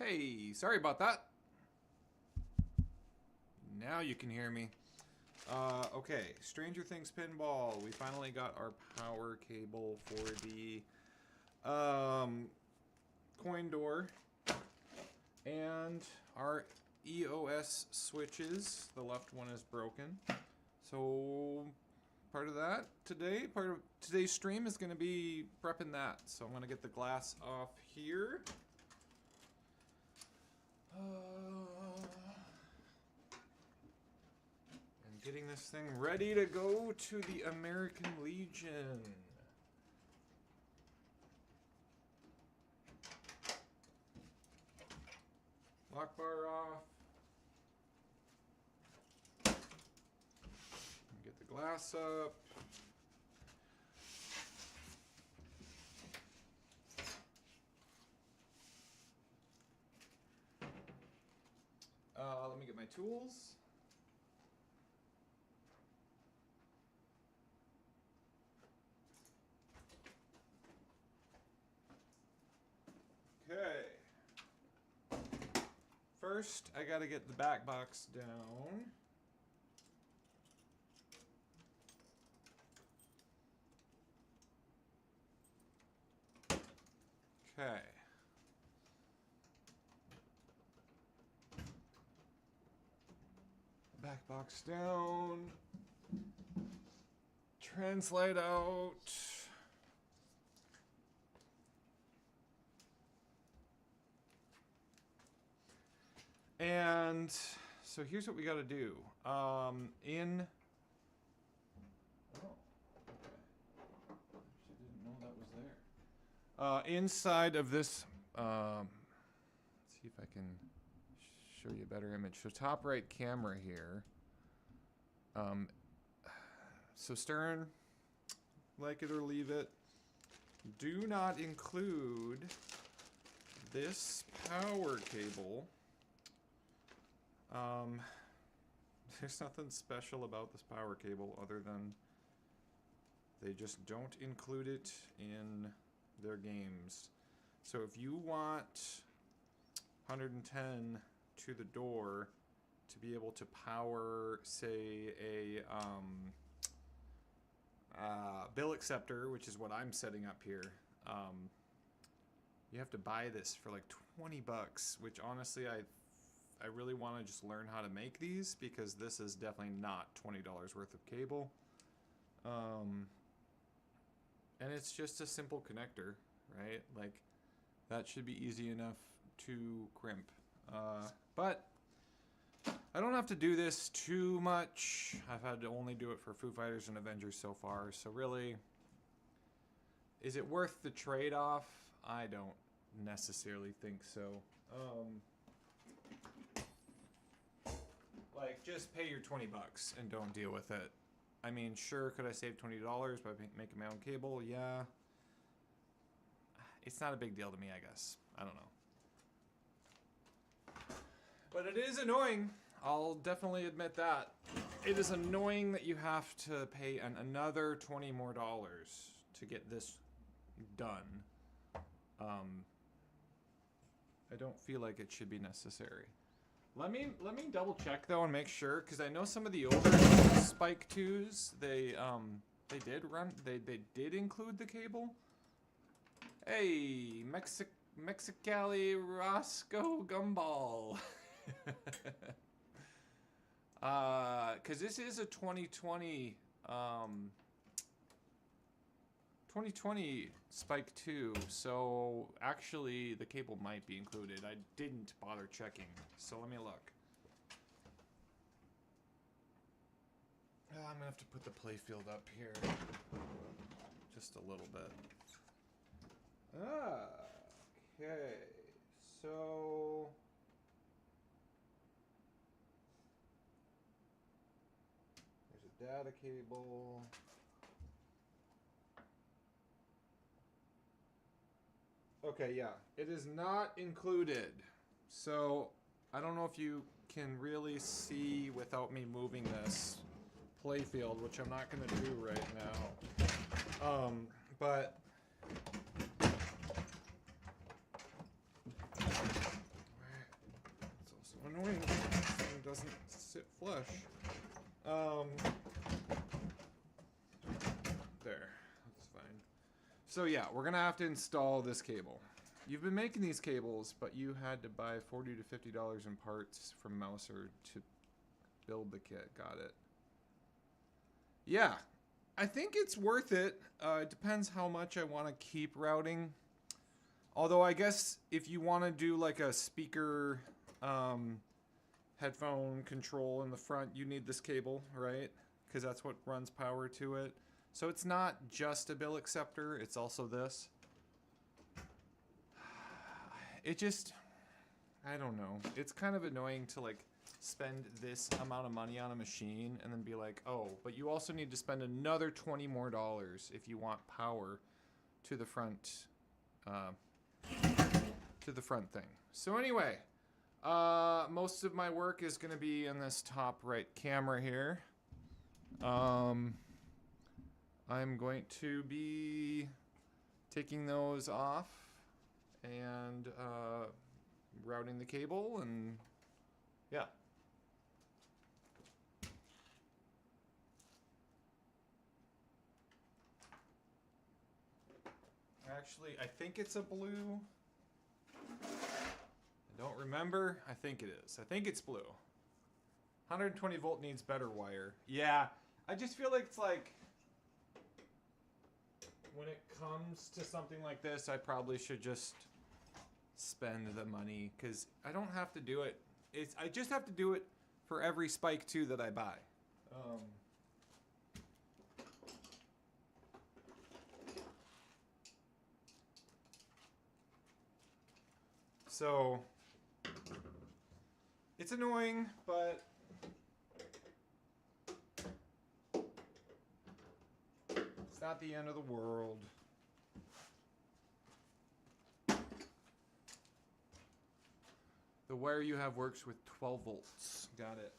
Hey, sorry about that. Now you can hear me. Okay, Stranger Things Pinball. We finally got our power cable for the coin door and our EOS switches. The left one is broken. So part of today's stream is going to be prepping that. So I'm going to get the glass off here. And getting this thing ready to go to the American Legion. Lock bar off. Get the glass up. Let me get my tools. Okay. First, I gotta get the back box down. Okay. Back box down. Translate out. And so here's what we got to do. Oh, okay. Actually didn't know that was there. Inside of this, let's see if I can show you a better image. So top right camera here. So stern, like it or leave it. Do not include this power cable. There's nothing special about this power cable other than they just don't include it in their games. So if you want 110 to the door to be able to power, say, a bill acceptor, which is what I'm setting up here, you have to buy this for like 20 bucks, which honestly I really want to just learn how to make these, because this is definitely not $20 worth of cable. And it's just a simple connector, right? Like, that should be easy enough to crimp. But I don't have to do this too much. I've had to only do it for Foo Fighters and Avengers so far. So really, is it worth the trade-off? I don't necessarily think so. Like, just pay your 20 bucks and don't deal with it. I mean, sure, could I save $20 by making my own cable? Yeah. It's not a big deal to me, I guess. I don't know. But it is annoying. I'll definitely admit that. It is annoying that you have to pay another $20 more to get this done. I don't feel like it should be necessary. Let me double check though and make sure, because I know some of the older Spike 2s, they did include the cable. Hey, Mexicali Roscoe Gumball. Because this is a 2020 Spike 2, so actually the cable might be included. I didn't bother checking, so let me look. I'm gonna have to put the playfield up here just a little bit. Okay, so there's a data cable. Okay, yeah, it is not included. So I don't know if you can really see without me moving this playfield, which I'm not gonna do right now. But it flush. There, that's fine. So yeah, we're gonna have to install this cable. You've been making these cables, but you had to buy $40 to $50 in parts from Mouser to build the kit. Got it. Yeah, I think it's worth it. It depends how much I want to keep routing. Although I guess if you want to do like a speaker headphone control in the front, you need this cable, right? Because that's what runs power to it. So it's not just a bill acceptor, it's also this. It just, I don't know. It's kind of annoying to like spend this amount of money on a machine and then be like, oh, but you also need to spend another $20 more if you want power to the front thing. So anyway, most of my work is going to be in this top right camera here. I'm going to be taking those off and routing the cable, and yeah. Actually, I think it's a blue. I don't remember. I think it is. I think it's blue. 120 volt needs better wire. Yeah, I just feel like it's like when it comes to something like this, I probably should just spend the money because I don't have to do it. I just have to do it for every spike too that I buy. So it's annoying, but it's not the end of the world. The wire you have works with 12 volts. Got it.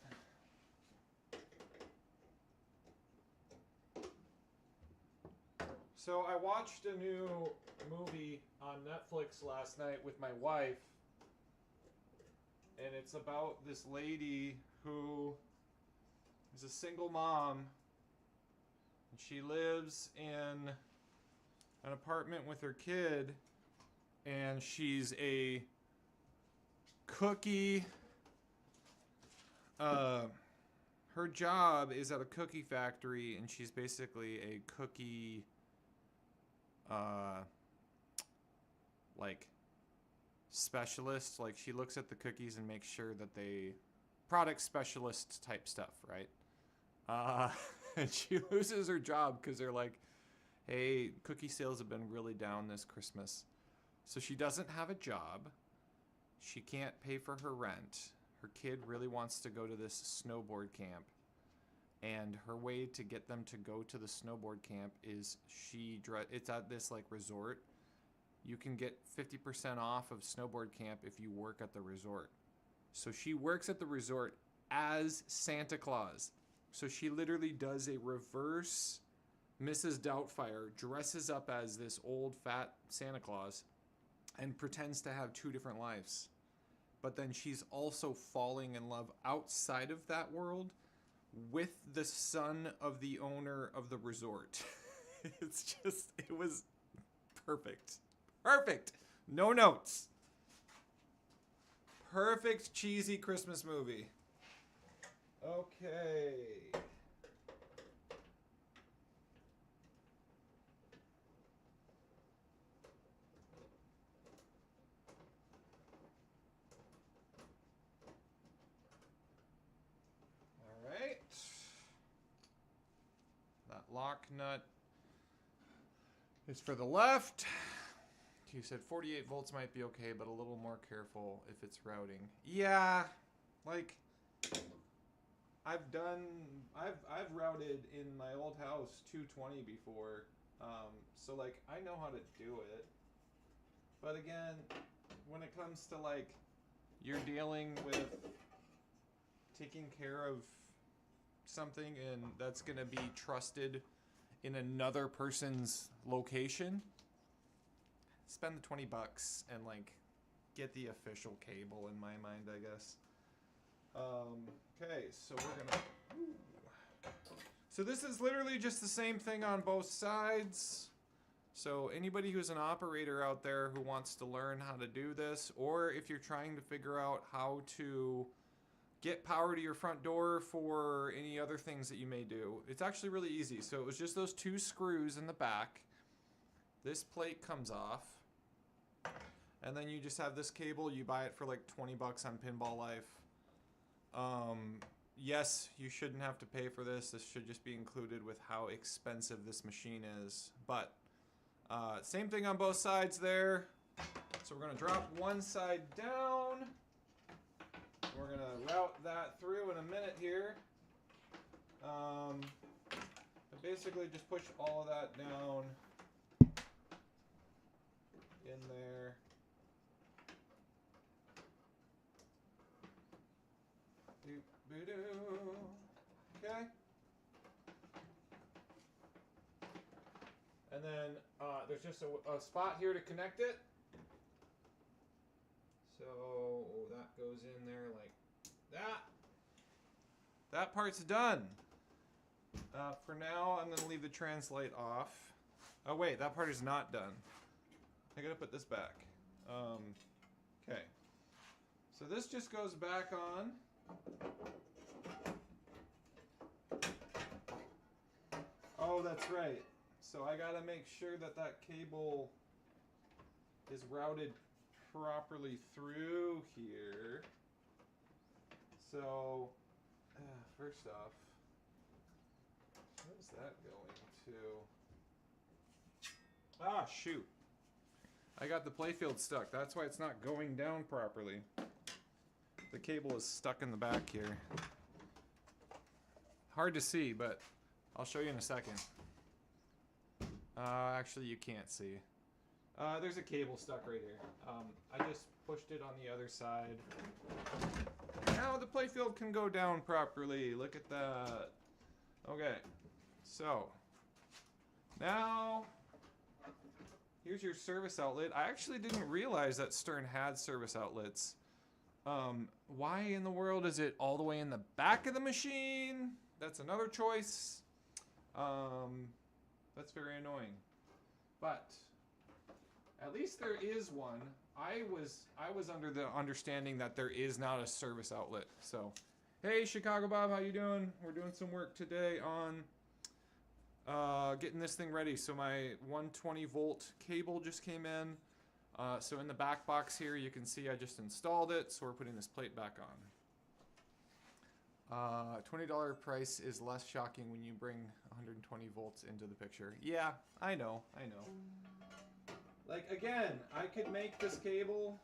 So I watched a new movie on Netflix last night with my wife, and it's about this lady who is a single mom, and she lives in an apartment with her kid, and she's a cookie. Her job is at a cookie factory, and she's basically a cookie like specialist. Like she looks at the cookies and makes sure that they product specialist type stuff, right? And she loses her job because they're like, hey, cookie sales have been really down this Christmas. So she doesn't have a job. She can't pay for her rent. Her kid really wants to go to this snowboard camp. And her way to get them to go to the snowboard camp is it's at this like resort. You can get 50% off of snowboard camp if you work at the resort. So she works at the resort as Santa Claus. So she literally does a reverse Mrs. Doubtfire, dresses up as this old fat Santa Claus, and pretends to have two different lives. But then she's also falling in love outside of that world with the son of the owner of the resort. It was perfect. Perfect. No notes. Perfect cheesy Christmas movie. Okay. Lock nut is for the left. You said 48 volts might be okay, but a little more careful if it's routing. Yeah, like I've routed in my old house 220 before, so like I know how to do it. But again, when it comes to like you're dealing with taking care of something and that's gonna be trusted in another person's location, spend the $20 and like get the official cable in my mind, I guess. Okay, so we're gonna. So this is literally just the same thing on both sides. So anybody who's an operator out there who wants to learn how to do this, or if you're trying to figure out how to get power to your front door for any other things that you may do, it's actually really easy. So it was just those 2 screws in the back. This plate comes off. And then you just have this cable. You buy it for like 20 bucks on Pinball Life. Yes, you shouldn't have to pay for this. This should just be included with how expensive this machine is. But same thing on both sides there. So we're going to drop one side down. We're going to route that through in a minute here. Basically just push all of that down in there. Okay. And then there's just a spot here to connect it. So that goes in there like that. That part's done. For now, I'm going to leave the translate off. Oh wait, that part is not done. I gotta put this back. Okay. So this just goes back on. Oh, that's right. So I gotta make sure that that cable is routed properly through here. So, first off, what is that going to? Ah, shoot. I got the playfield stuck. That's why it's not going down properly. The cable is stuck in the back here. Hard to see, but I'll show you in a second. Actually, you can't see. There's a cable stuck right here. I just pushed it on the other side. Now the playfield can go down properly. Look at that. Okay, so now here's your service outlet. I actually didn't realize that Stern had service outlets. Why in the world is it all the way in the back of the machine? That's another choice. That's very annoying. But at least there is one. I was under the understanding that there is not a service outlet. So, hey Chicago Bob, how you doing? We're doing some work today on getting this thing ready. So my 120 volt cable just came in. So in the back box here, you can see I just installed it. So we're putting this plate back on. $20 price is less shocking when you bring 120 volts into the picture. Yeah, I know. Like, again, I could make this cable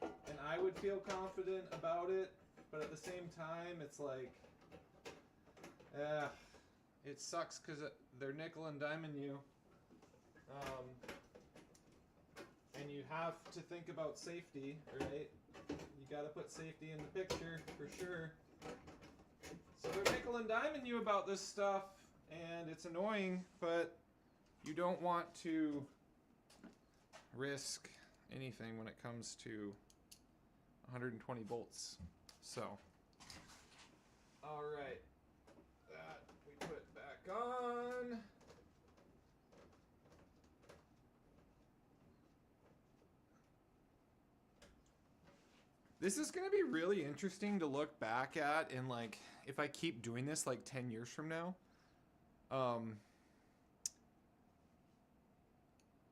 and I would feel confident about it, but at the same time, it's like, it sucks because they're nickel and diming you. And you have to think about safety, right? You gotta put safety in the picture, for sure. So they're nickel and diming you about this stuff, and it's annoying, but you don't want to risk anything when it comes to 120 volts. So, all right, that we put back on. This is going to be really interesting to look back at, and like, if I keep doing this like 10 years from now,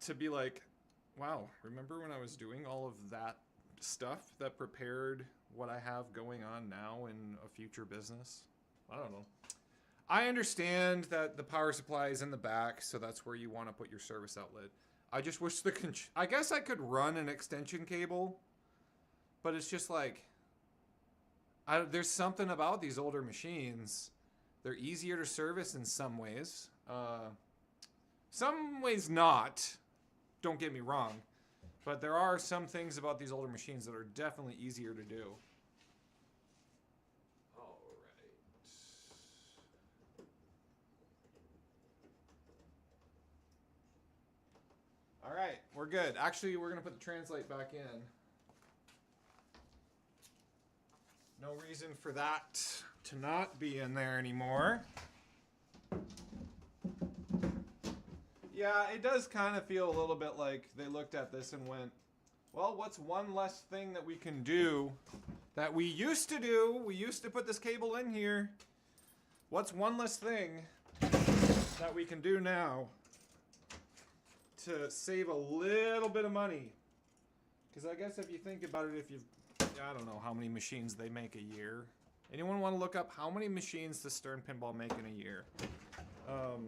to be like, wow, remember when I was doing all of that stuff that prepared what I have going on now in a future business? I don't know. I understand that the power supply is in the back, so that's where you want to put your service outlet. I just wish I guess I could run an extension cable, but it's just like, there's something about these older machines. They're easier to service in some ways. Some ways not. Don't get me wrong. But there are some things about these older machines that are definitely easier to do. All right. All right, we're good. Actually, we're going to put the translate back in. No reason for that to not be in there anymore. Yeah, it does kind of feel a little bit like they looked at this and went, well, what's one less thing that we can do that we used to do? We used to put this cable in here. What's one less thing that we can do now to save a little bit of money? Because I guess if you think about it, if you've, I don't know how many machines they make a year. Anyone want to look up how many machines does Stern Pinball make in a year? Okay.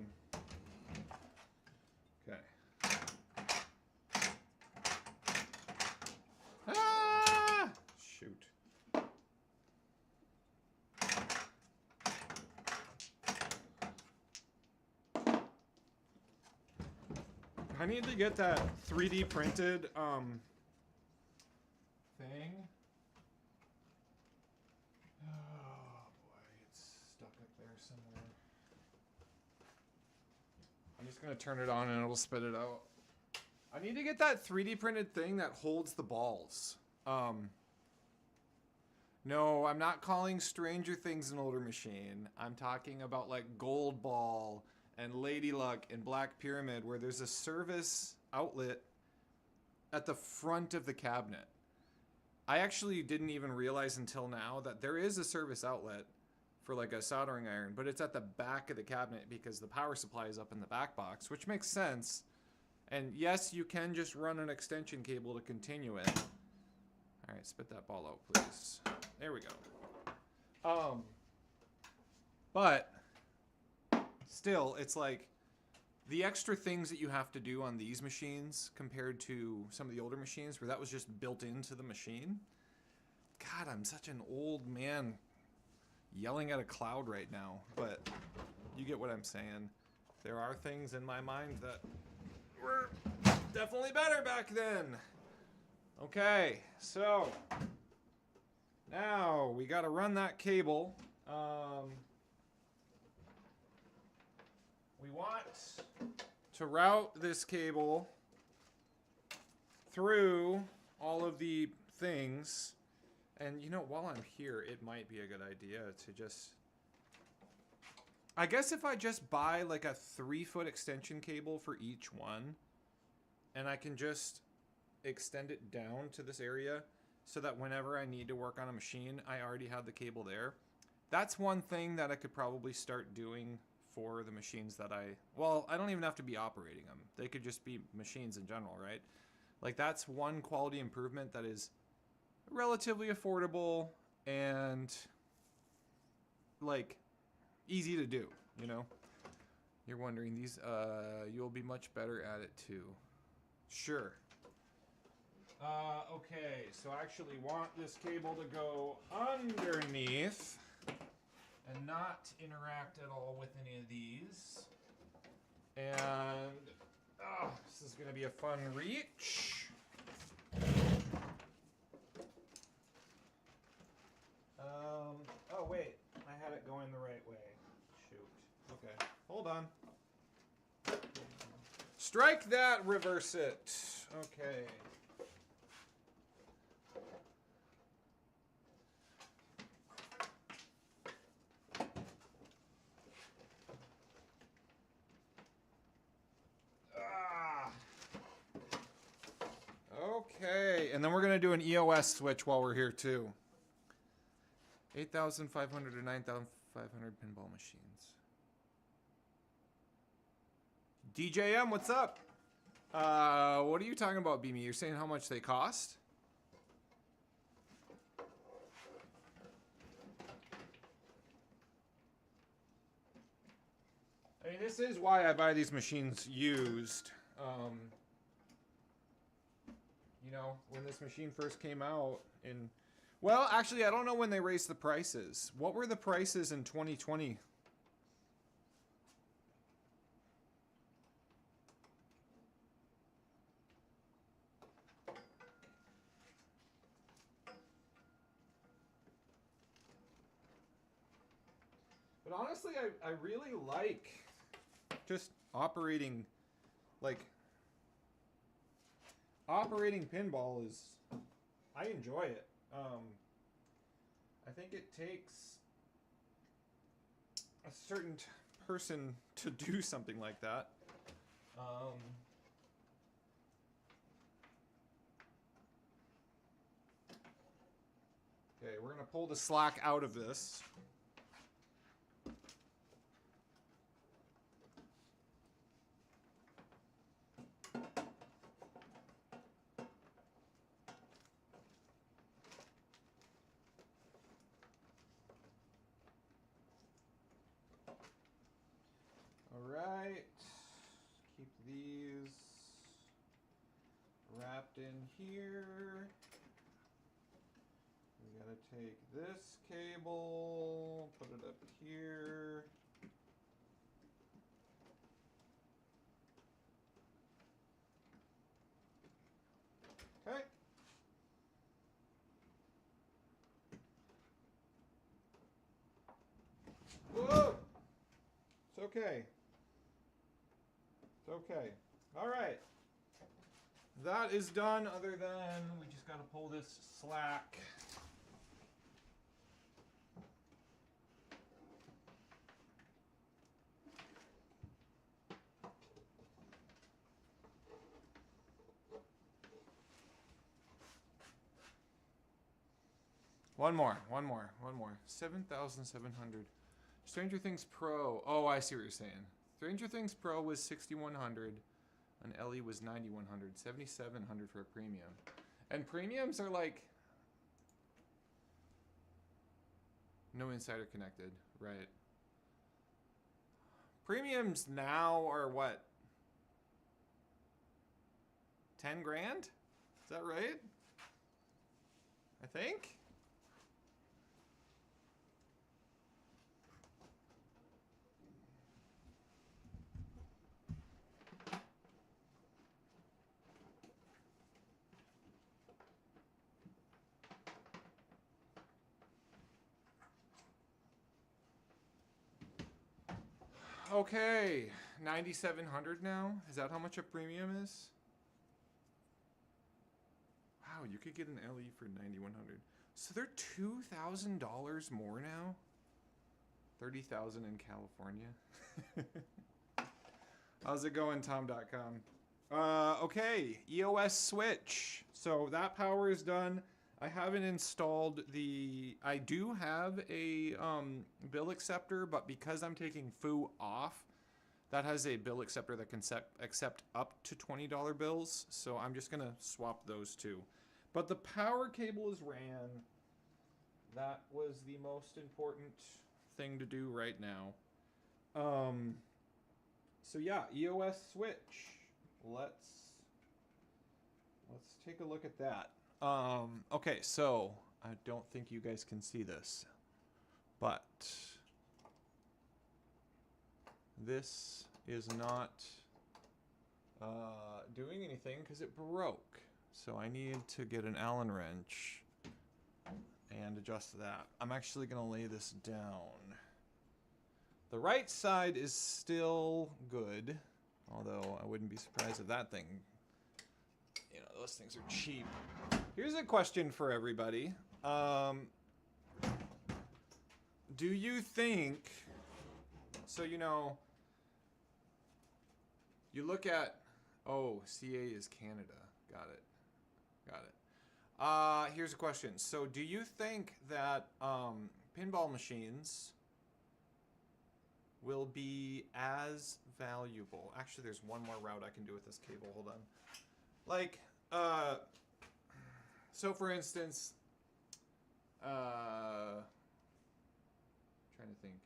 Ah! Shoot. I need to get that 3D printed thing. Oh boy, it's stuck up there somewhere. I'm just gonna turn it on and it'll spit it out. I need to get that 3D printed thing that holds the balls. No, I'm not calling Stranger Things an older machine. I'm talking about like Gold Ball and Lady Luck and Black Pyramid, where there's a service outlet at the front of the cabinet. I actually didn't even realize until now that there is a service outlet for like a soldering iron, but it's at the back of the cabinet because the power supply is up in the back box, which makes sense. And yes, you can just run an extension cable to continue it. All right, spit that ball out, please. There we go. But still, it's like the extra things that you have to do on these machines compared to some of the older machines where that was just built into the machine. God, I'm such an old man yelling at a cloud right now, but you get what I'm saying. There are things in my mind that were definitely better back then. Okay, so now we got to run that cable. We want to route this cable through all of the things. And you know, while I'm here, it might be a good idea to just, I guess if I just buy like a 3-foot extension cable for each one, and I can just extend it down to this area so that whenever I need to work on a machine, I already have the cable there. That's one thing that I could probably start doing for the machines that well, I don't even have to be operating them. They could just be machines in general, right? Like that's one quality improvement that is relatively affordable and like easy to do, you know? You're wondering these, you'll be much better at it too. Sure. Okay, so I actually want this cable to go underneath and not interact at all with any of these. And this is gonna be a fun reach. Oh wait, I had it going the right way. Shoot. Okay, hold on. Strike that, reverse it. Okay. Okay, and then we're going to do an EOS switch while we're here too. 8,500 or 9,500 pinball machines. DJM, what's up? What are you talking about, Beamy? You're saying how much they cost? I mean, this is why I buy these machines used. You know, when this machine first came out in... Well, actually, I don't know when they raised the prices. What were the prices in 2020? But honestly, I really like just operating, like, operating pinball is, I enjoy it. I think it takes a certain person to do something like that. Okay, we're gonna pull the slack out of this. Alright, keep these wrapped in here. We gotta take this cable, put it up here. Okay. Whoa! It's okay. It's okay. All right. That is done, other than we just got to pull this slack. One more. 7,700. Stranger Things Pro. Oh, I see what you're saying. Stranger Things Pro was 6,100. An LE was 9,100. 7,700 for a premium. And premiums are like... No insider connected. Right. Premiums now are what? 10 grand? Is that right? I think? Okay, 9,700 now? Is that how much a premium is? Wow, you could get an LE for 9,100. So they're $2,000 more now? 30,000 in California. How's it going, Tom.com? Okay, EOS switch. So that power is done. I haven't installed the... I do have a bill acceptor, but because I'm taking Foo off, that has a bill acceptor that can accept up to $20 bills. So I'm just going to swap those two. But the power cable is ran. That was the most important thing to do right now. So yeah, EOS switch. Let's take a look at that. Okay, so I don't think you guys can see this, but this is not doing anything because it broke. So I need to get an Allen wrench and adjust that. I'm actually going to lay this down. The right side is still good, although I wouldn't be surprised if that thing, you know, those things are cheap. Here's a question for everybody. Do you think, so you know, you look at, oh, CA is Canada. Got it. Here's a question. So do you think that pinball machines will be as valuable? Actually, there's one more route I can do with this cable. Hold on. Like, so for instance, trying to think.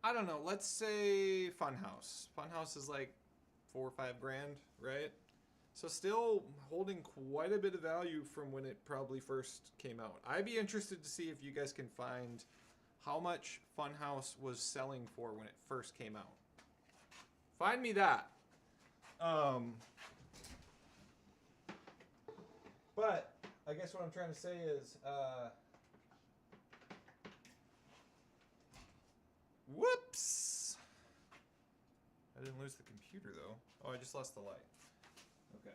I don't know. Let's say Funhouse. Funhouse is like $4 or $5 grand, right? So still holding quite a bit of value from when it probably first came out. I'd be interested to see if you guys can find how much Funhouse was selling for when it first came out. Find me that. But I guess what I'm trying to say is, whoops! I didn't lose the computer though. Oh, I just lost the light. Okay.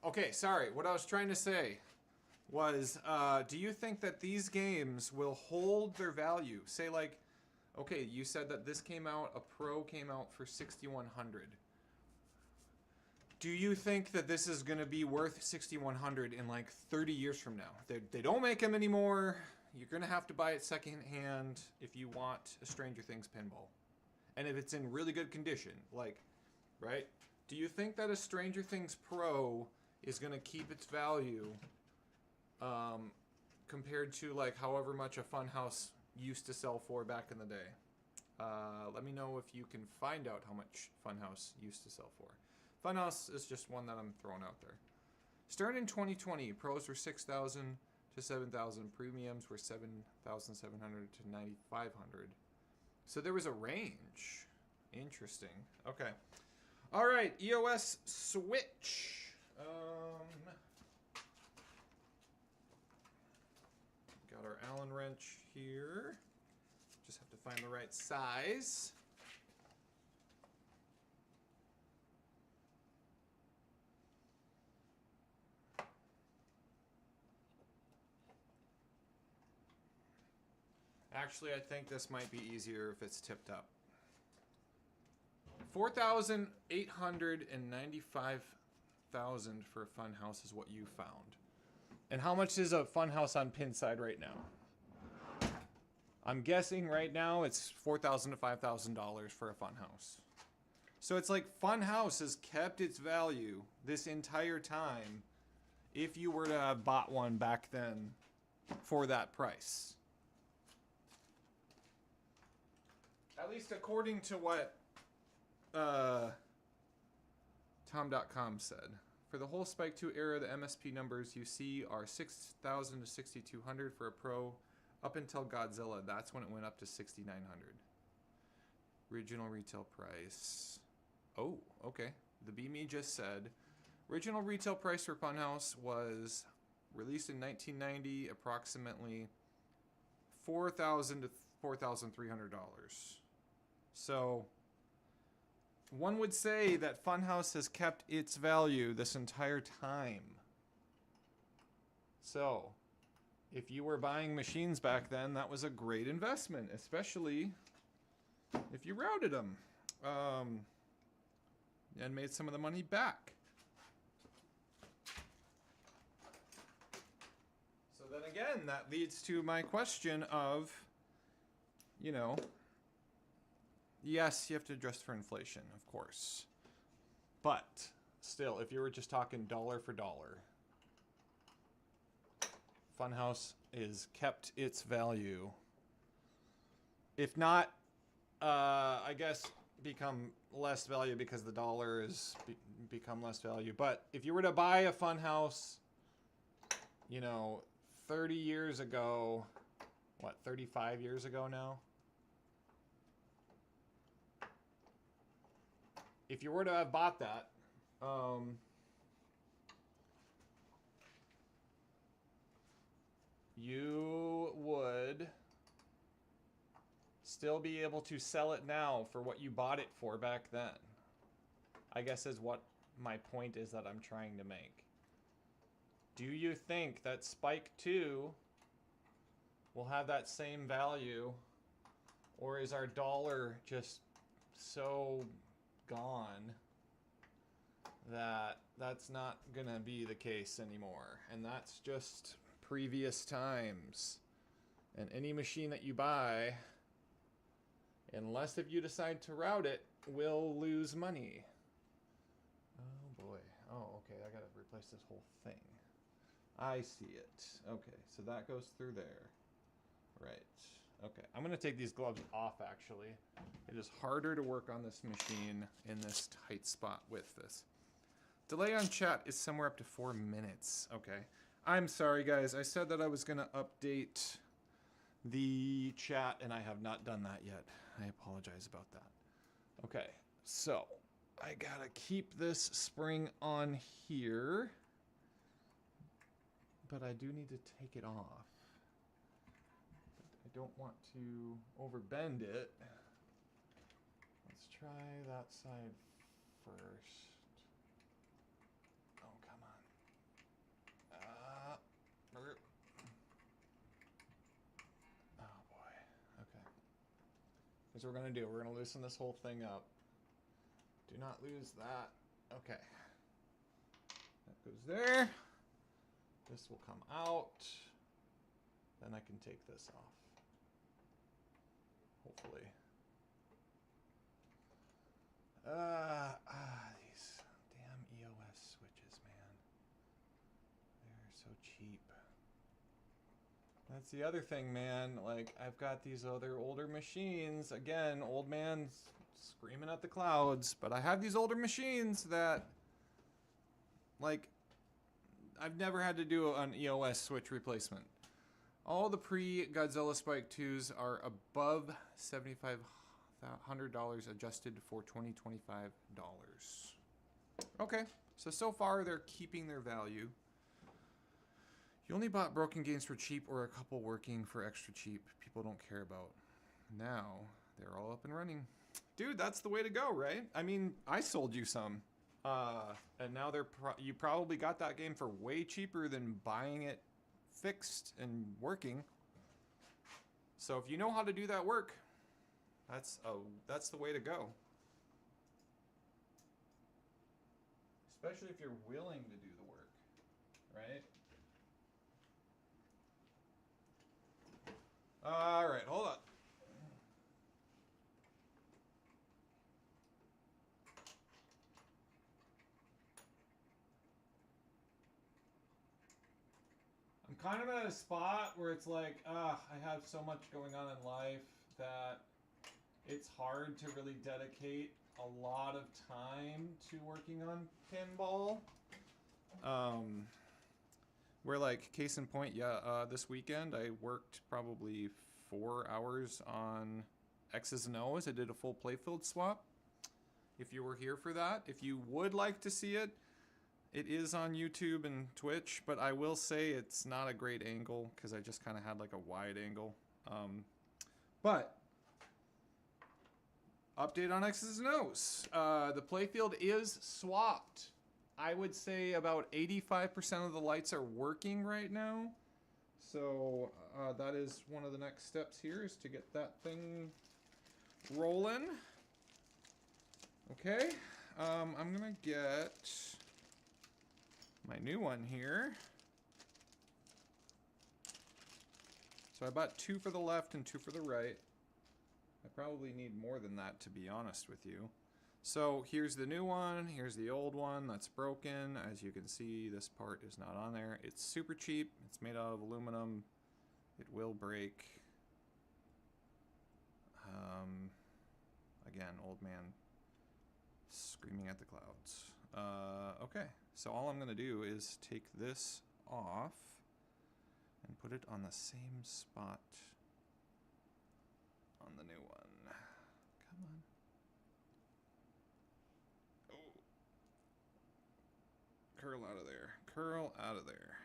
Okay, sorry. What I was trying to say was, do you think that these games will hold their value? Say, like, okay, you said that this came out, a Pro came out for $6,100. Do you think that this is going to be worth $6,100 in like 30 years from now? They don't make them anymore. You're going to have to buy it secondhand if you want a Stranger Things pinball. And if it's in really good condition, like, right? Do you think that a Stranger Things Pro is going to keep its value compared to like however much a Funhouse used to sell for back in the day? Let me know if you can find out how much Funhouse used to sell for. Funhouse is just one that I'm throwing out there. Starting in 2020, Pros were $6,000 to $7,000. Premiums were $7,700 to $9,500. So there was a range. Interesting. Okay. All right, EOS Switch. Got our Allen wrench here. Just have to find the right size. Actually, I think this might be easier if it's tipped up. 4,895,000 for a Funhouse is what you found. And how much is a Funhouse on Pinside right now? I'm guessing right now it's $4,000 to $5,000 for a Funhouse. So it's like Funhouse has kept its value this entire time if you were to have bought one back then for that price. At least according to what Tom.com said. For the whole Spike 2 era, the MSP numbers you see are 6,000 to 6,200 for a Pro up until Godzilla. That's when it went up to 6,900. Original retail price. Oh, okay. The BME just said original retail price for Funhouse was released in 1990, approximately $4,000 to $4,300. So one would say that Funhouse has kept its value this entire time. So if you were buying machines back then, that was a great investment, especially if you routed them and made some of the money back. So then again, that leads to my question of, you know, yes, you have to adjust for inflation, of course. But still, if you were just talking dollar for dollar, Funhouse is kept its value. If not, I guess become less value because the dollar has become less value. But if you were to buy a Funhouse, you know, 30 years ago, what, 35 years ago now? If you were to have bought that, you would still be able to sell it now for what you bought it for back then. I guess is what my point is that I'm trying to make. Do you think that Spike 2 will have that same value, or is our dollar just so gone that that's not gonna be the case anymore? And that's just previous times. And any machine that you buy, unless if you decide to route it, will lose money. Oh boy. Oh, okay, I gotta replace this whole thing. I see it. Okay, so that goes through there. Right. Okay, I'm gonna take these gloves off actually. It is harder to work on this machine in this tight spot with this. Delay on chat is somewhere up to 4 minutes. Okay. I'm sorry guys, I said that I was gonna update the chat and I have not done that yet. I apologize about that. Okay, so I gotta keep this spring on here, but I do need to take it off. I don't want to overbend it. Let's try that side first. Here's what we're going to do. We're going to loosen this whole thing up. Do not lose that. Okay. That goes there. This will come out. Then I can take this off. Hopefully. These damn EOS switches, man. They're so cheap. That's the other thing, man. Like, I've got these other older machines. Again, old man's screaming at the clouds. But I have these older machines that, like, I've never had to do an EOS switch replacement. All the pre-Godzilla Spike 2s are above $7,500 adjusted for $2,025. Okay, so far they're keeping their value. You only bought broken games for cheap or a couple working for extra cheap. People don't care about. Now they're all up and running. Dude, that's the way to go, right? I mean, I sold you some. And now you probably got that game for way cheaper than buying it fixed and working. So if you know how to do that work, that's the way to go. Especially if you're willing to do the work, right? All right, hold on. I'm kind of at a spot where it's like, I have so much going on in life that it's hard to really dedicate a lot of time to working on pinball. Where, like, case in point, this weekend I worked probably 4 hours on X's and O's. I did a full playfield swap. If you were here for that, if you would like to see it, it is on YouTube and Twitch, but I will say it's not a great angle because I just kind of had like a wide angle. But update on X's and O's. The playfield is swapped. I would say about 85% of the lights are working right now. So that is one of the next steps here, is to get that thing rolling. Okay, I'm gonna get my new one here. So I bought 2 for the left and 2 for the right. I probably need more than that, to be honest with you. So here's the new one, here's the old one that's broken. As you can see, this part is not on there. It's super cheap, it's made out of aluminum. It will break. Again, old man screaming at the clouds. Okay, so all I'm gonna do is take this off and put it on the same spot on the new one. Come on. Oh. Curl out of there. Curl out of there.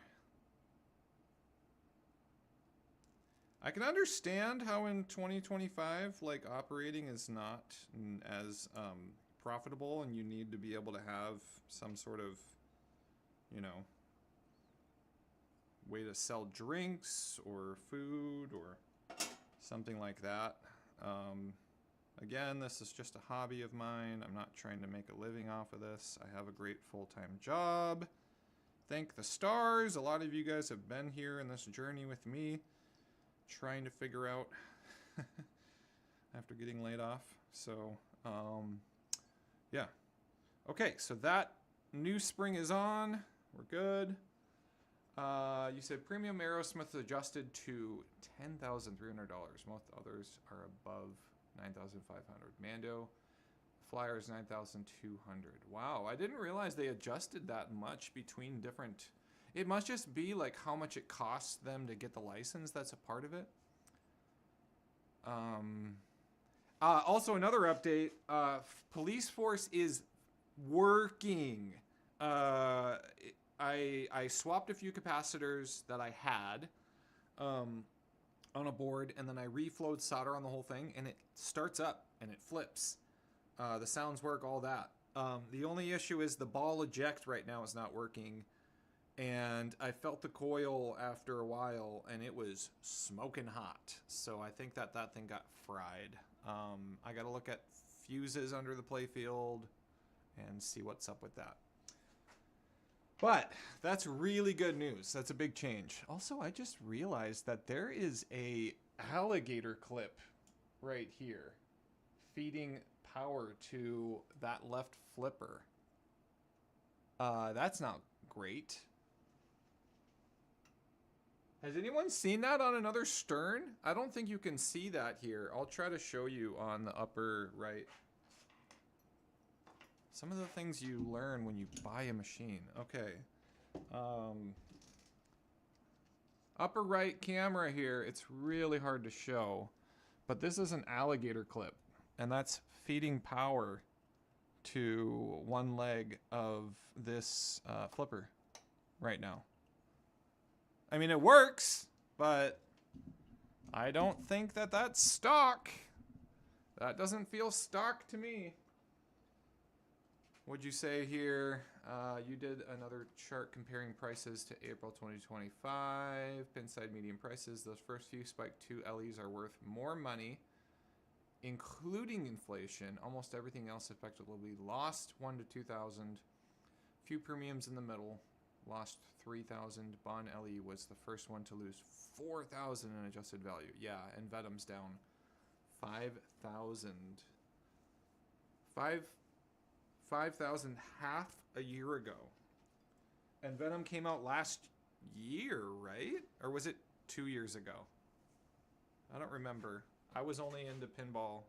I can understand how in 2025, like, operating is not as profitable, and you need to be able to have some sort of, you know, way to sell drinks or food or something like that. Again, this is just a hobby of mine. I'm not trying to make a living off of this. I have a great full-time job. Thank the stars. A lot of you guys have been here in this journey with me, trying to figure out after getting laid off. So, yeah. Okay, so that new spring is on. We're good. You said premium Aerosmith adjusted to $10,300. Most others are above $9,500. Mando Flyers $9,200. Wow, I didn't realize they adjusted that much between different. It must just be like how much it costs them to get the license. That's a part of it. Also, another update. Police force is working. I swapped a few capacitors that I had on a board, and then I reflowed solder on the whole thing, and it starts up and it flips. The sounds work, all that. The only issue is the ball eject right now is not working, and I felt the coil after a while, and it was smoking hot. So I think that thing got fried. I got to look at fuses under the playfield and see what's up with that. But that's really good news. That's a big change. Also, I just realized that there is a alligator clip right here feeding power to that left flipper. That's not great. Has anyone seen that on another stern? I don't think you can see that here. I'll try to show you on the upper right. Some of the things you learn when you buy a machine. Okay. Upper right camera here, it's really hard to show. But this is an alligator clip. And that's feeding power to one leg of this flipper right now. I mean, it works, but I don't think that that's stock. That doesn't feel stock to me. What'd you say here? You did another chart comparing prices to April 2025. Pinside median prices. Those first few Spike 2 LEs are worth more money, including inflation. Almost everything else effectively lost 1 to 2,000. Few premiums in the middle. Lost 3,000. Bond LE was the first one to lose 4,000 in adjusted value. Yeah, and Venom's down 5,000. 5,000 half a year ago. And Venom came out last year, right? Or was it 2 years ago? I don't remember. I was only into pinball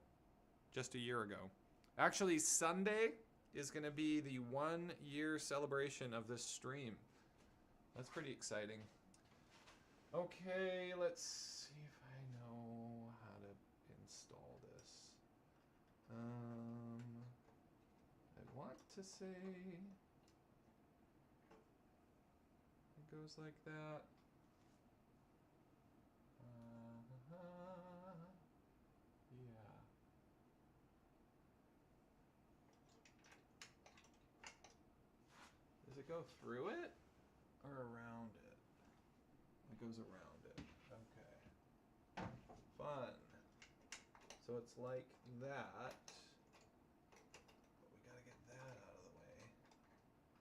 just a year ago. Actually, Sunday is going to be the 1 year celebration of this stream. That's pretty exciting. Okay, let's see if I know how to install this. I want to say it goes like that. Yeah. Does it go through it or around it? It goes around it. Okay. Fun. So it's like that. But we gotta get that out of the way.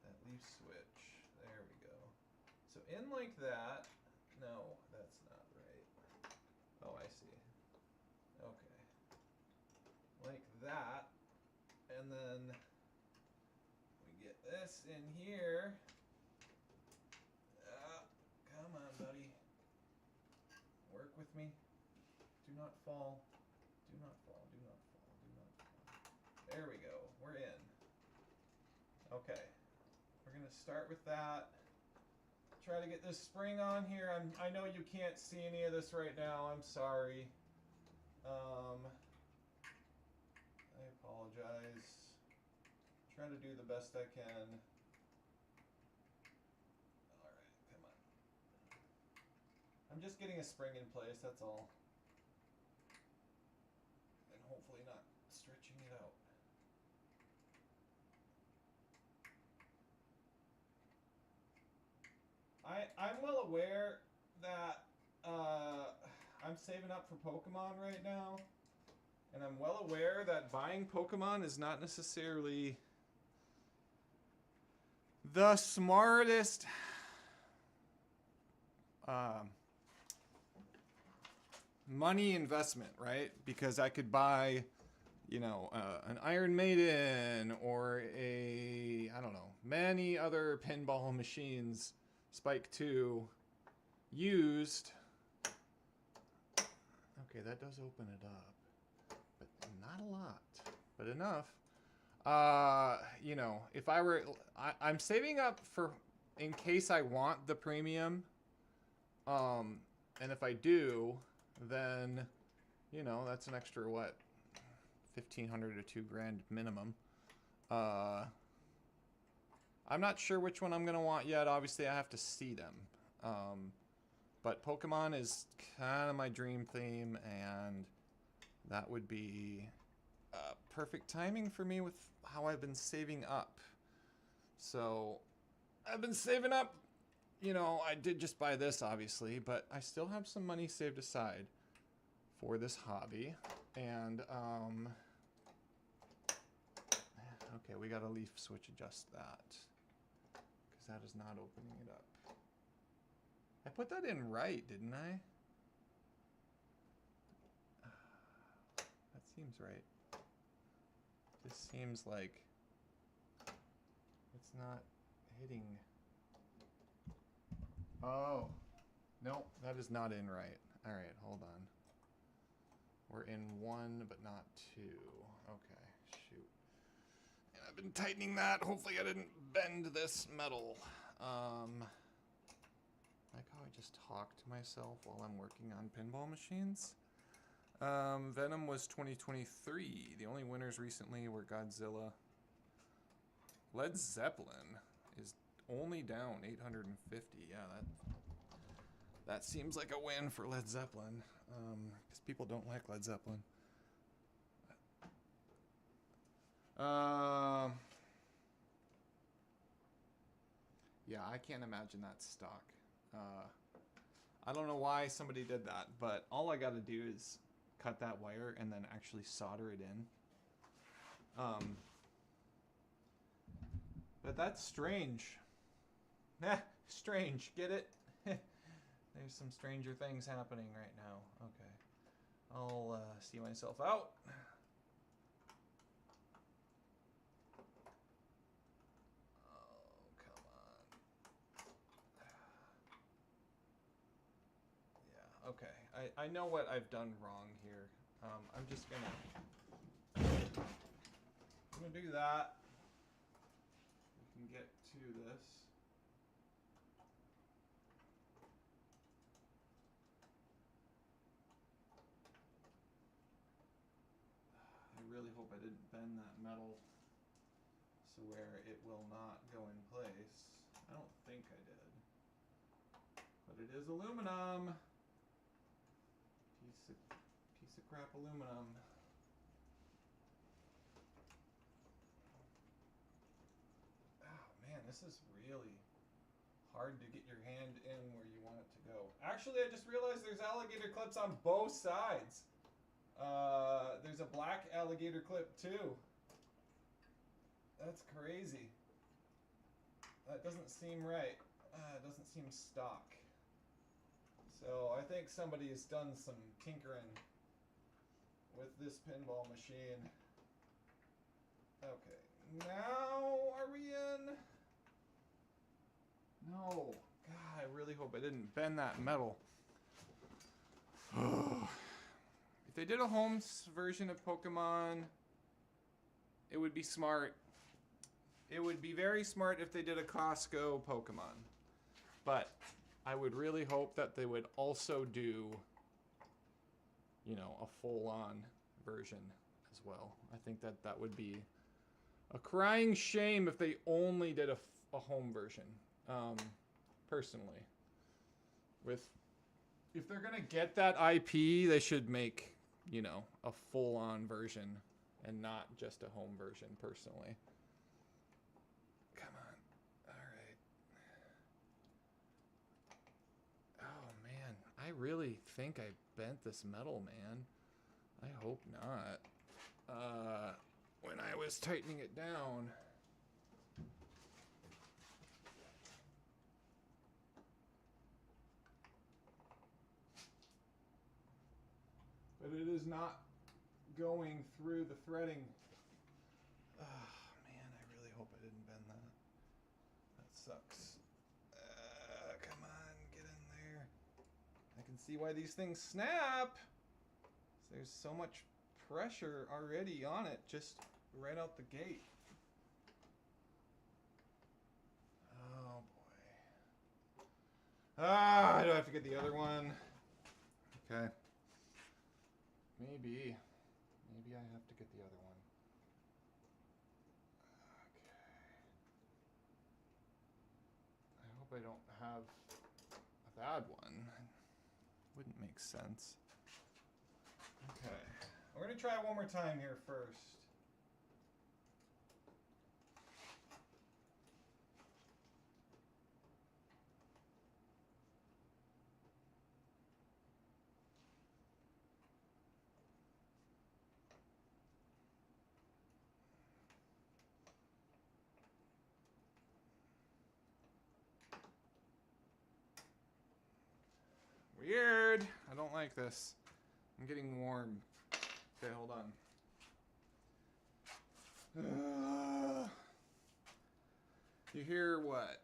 That leaf switch. There we go. So in like that. No, that's not right. Oh, I see. Okay. Like that. And then we get this in here. Come on, buddy. Work with me. Do not fall. Do not fall. Do not fall. Do not fall. There we go. We're in. Okay. We're going to start with that. Try to get this spring on here. I know you can't see any of this right now. I'm sorry. I apologize. Trying to do the best I can. I'm just getting a spring in place, that's all. And hopefully not stretching it out. I'm well aware that I'm saving up for Pokemon right now. And I'm well aware that buying Pokemon is not necessarily the smartest money investment, right? Because I could buy, you know, an Iron Maiden or I don't know, many other pinball machines, Spike 2, used. Okay, that does open it up, but not a lot, but enough. You know, if I were, I'm saving up for, in case I want the premium. And if I do, then, you know, that's an extra, what, 1,500 to $2,000 minimum. I'm not sure which one I'm going to want yet. Obviously, I have to see them. But Pokemon is kind of my dream theme, and that would be perfect timing for me with how I've been saving up. So, I've been saving up. You know, I did just buy this, obviously, but I still have some money saved aside for this hobby. And, okay, we got to leaf switch adjust that, because that is not opening it up. I put that in right, didn't I? That seems right. This seems like it's not hitting. Oh, no, that is not in right. All right, hold on. We're in 1, but not 2. Okay, shoot. And I've been tightening that. Hopefully I didn't bend this metal. Like how I just talk to myself while I'm working on pinball machines. Venom was 2023. The only winners recently were Godzilla. Led Zeppelin is only down 850. Yeah, that seems like a win for Led Zeppelin. Because people don't like Led Zeppelin. Yeah, I can't imagine that's stock. I don't know why somebody did that, but all I gotta do is cut that wire and then actually solder it in. But that's strange. Strange, get it? There's some stranger things happening right now. Okay. I'll see myself out. Oh, come on. Yeah, okay. I know what I've done wrong here. I'm just gonna do that. We can get to this. I really hope I didn't bend that metal so where it will not go in place. I don't think I did. But it is aluminum. Piece of crap aluminum. Oh man, this is really hard to get your hand in where you want it to go. Actually, I just realized there's alligator clips on both sides. There's a black alligator clip too. That's crazy. That doesn't seem right. It doesn't seem stock. So I think somebody has done some tinkering with this pinball machine. Okay, now are we in? No. God, I really hope I didn't bend that metal. If they did a home version of Pokemon, it would be smart. It would be very smart if they did a Costco Pokemon. But I would really hope that they would also do, you know, a full-on version as well. I think that that would be a crying shame if they only did a home version. Personally, if they're gonna get that IP, they should make, you know, a full-on version and not just a home version. Personally, come on, all right. Oh man, I really think I bent this metal, man. I hope not. When I was tightening it down. But it is not going through the threading. Oh, man, I really hope I didn't bend that. That sucks. Come on, get in there. I can see why these things snap. There's so much pressure already on it, just right out the gate. Oh, boy. Ah, do I have to get the other one? Okay. Maybe I have to get the other one. Okay. I hope I don't have a bad one. Wouldn't make sense. Okay. We're gonna try one more time here first. Weird. I don't like this. I'm getting warm. Okay, hold on. You hear what?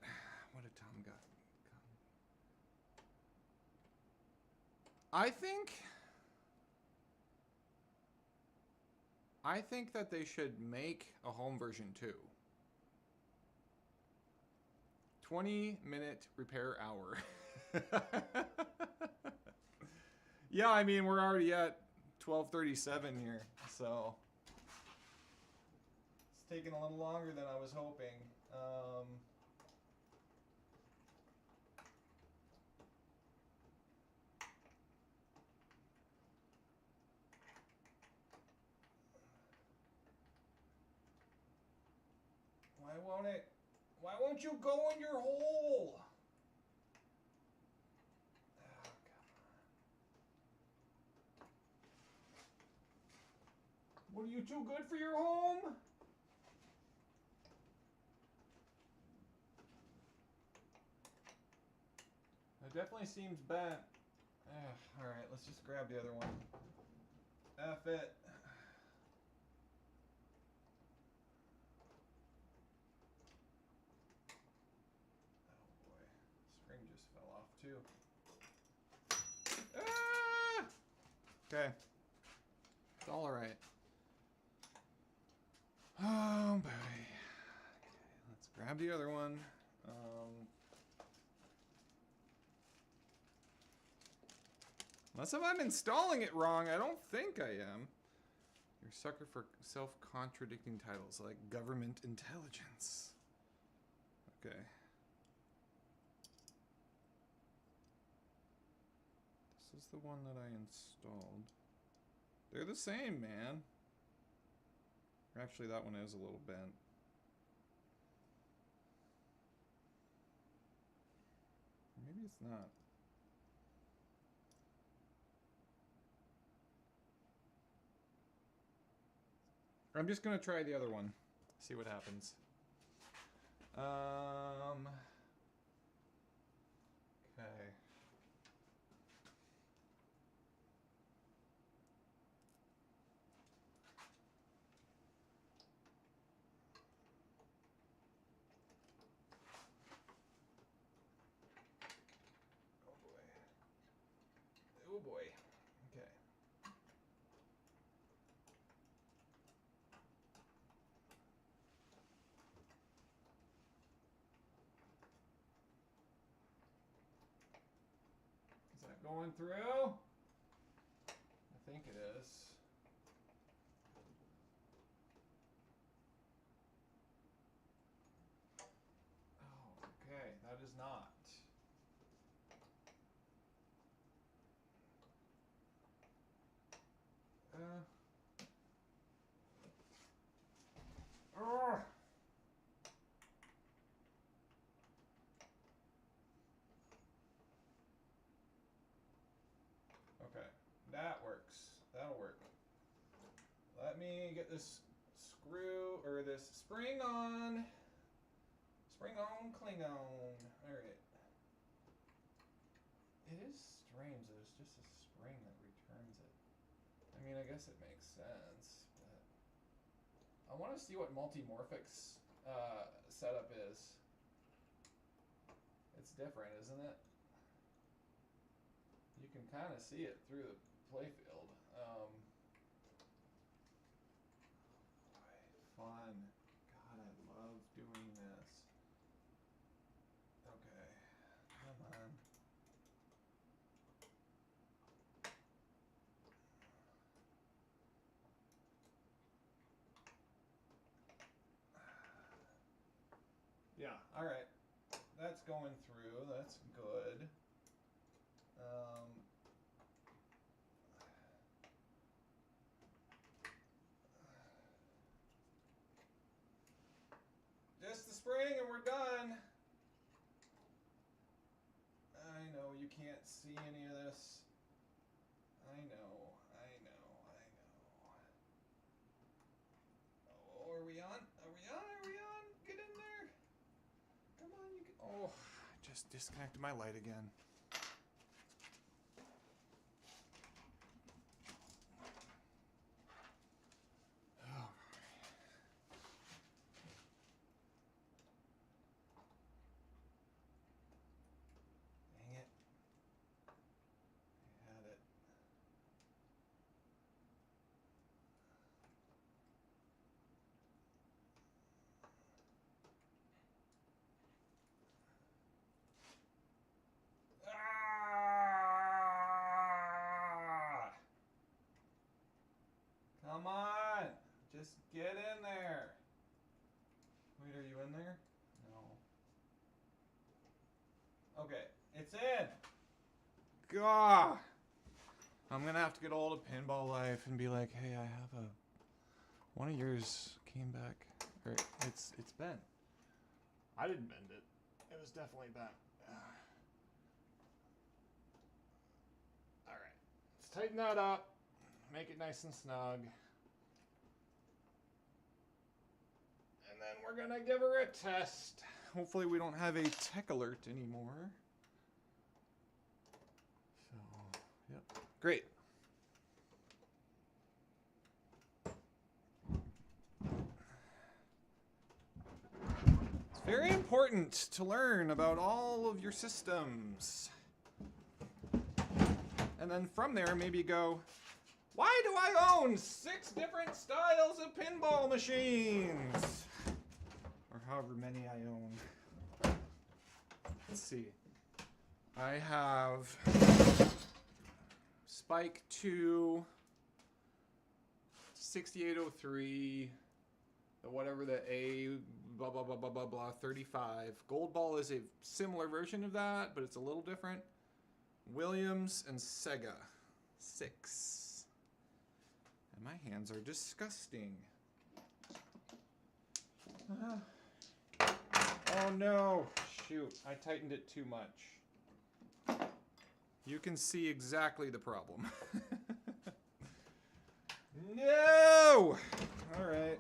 What did Tom got? I think that they should make a home version too. 20-minute repair hour. Yeah, I mean, we're already at 12:37 here, so it's taking a little longer than I was hoping. Why won't it? Why won't you go in your hole? Oh, come on. What, are you too good for your home? It definitely seems bent. Alright, let's just grab the other one. F it. Oh boy. Spring just fell off too. Ah! Okay. It's all alright. Oh boy. Okay, let's grab the other one. Unless if I'm installing it wrong, I don't think I am. You're a sucker for self-contradicting titles like government intelligence. Okay. This is the one that I installed. They're the same, man. Actually, that one is a little bent. Maybe it's not. I'm just gonna try the other one. See what happens. Okay. Oh boy. Oh boy. Okay. Is that going through? I think it is. Oh, okay. That is not. Okay, that works. That'll work. Let me get this screw, or this spring on. Spring on, cling on. Alright. It is strange that it's just a spring that returns it. I mean, I guess it makes sense, but I want to see what Multimorphic's setup is. It's different, isn't it? You can kind of see it through the playfield. Boy, fun. God, I love doing this. Okay, come on. Yeah, alright. That's going through. That's good. Just the spring and we're done. I know you can't see any of this. I know. Oh, are we on? Are we on? Get in there. Come on, you can. Oh, I just disconnected my light again. Okay, it's in. Gah! I'm gonna have to get all of Pinball Life and be like, hey, I have a... One of yours came back. Or it's bent. I didn't bend it. It was definitely bent. Alright. Let's tighten that up. Make it nice and snug. And then we're gonna give her a test. Hopefully we don't have a tech alert anymore. So, yep. Great. It's very important to learn about all of your systems. And then from there, maybe go, why do I own 6 different styles of pinball machines? Or however many I own. Let's see. I have Spike 2, 6803, the whatever the A, blah, blah, blah, blah, blah, blah, 35. Gold Ball is a similar version of that, but it's a little different. Williams and Sega, 6. And my hands are disgusting. Oh no, shoot, I tightened it too much. You can see exactly the problem. No! All right,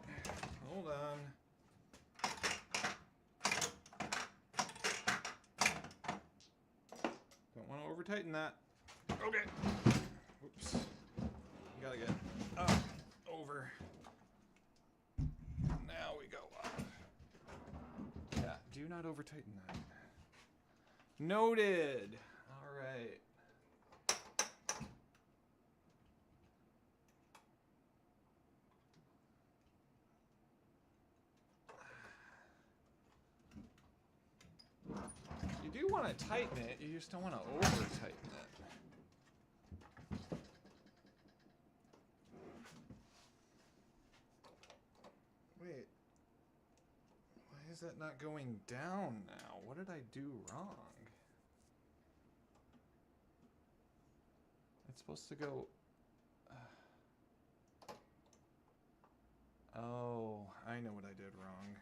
hold on. Don't want to over tighten that. Okay. Oops. You gotta get up, over. Now we go up. Yeah, do not over tighten that. Noted. All right. You do want to tighten it, you just don't want to over tighten it. Wait, why is that not going down now? What did I do wrong? It's supposed to go... Oh, I know what I did wrong.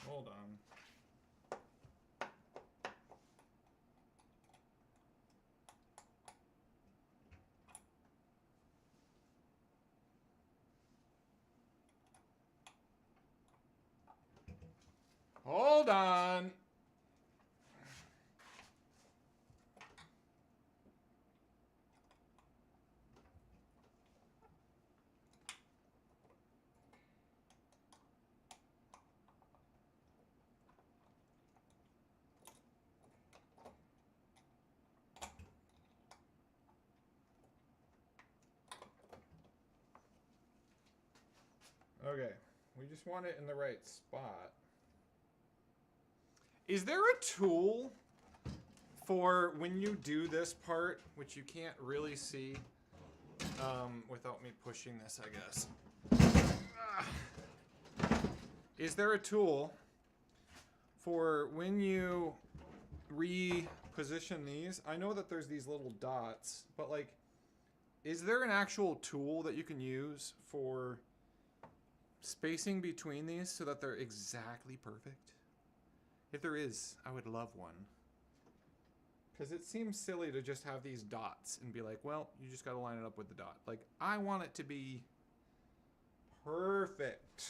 Hold on. Hold on. Okay, we just want it in the right spot. Is there a tool for when you do this part, which you can't really see without me pushing this, I guess. Is there a tool for when you reposition these? I know that there's these little dots, but like, is there an actual tool that you can use for spacing between these so that they're exactly perfect? If there is, I would love one. Because it seems silly to just have these dots and be like, well, you just got to line it up with the dot. Like, I want it to be perfect.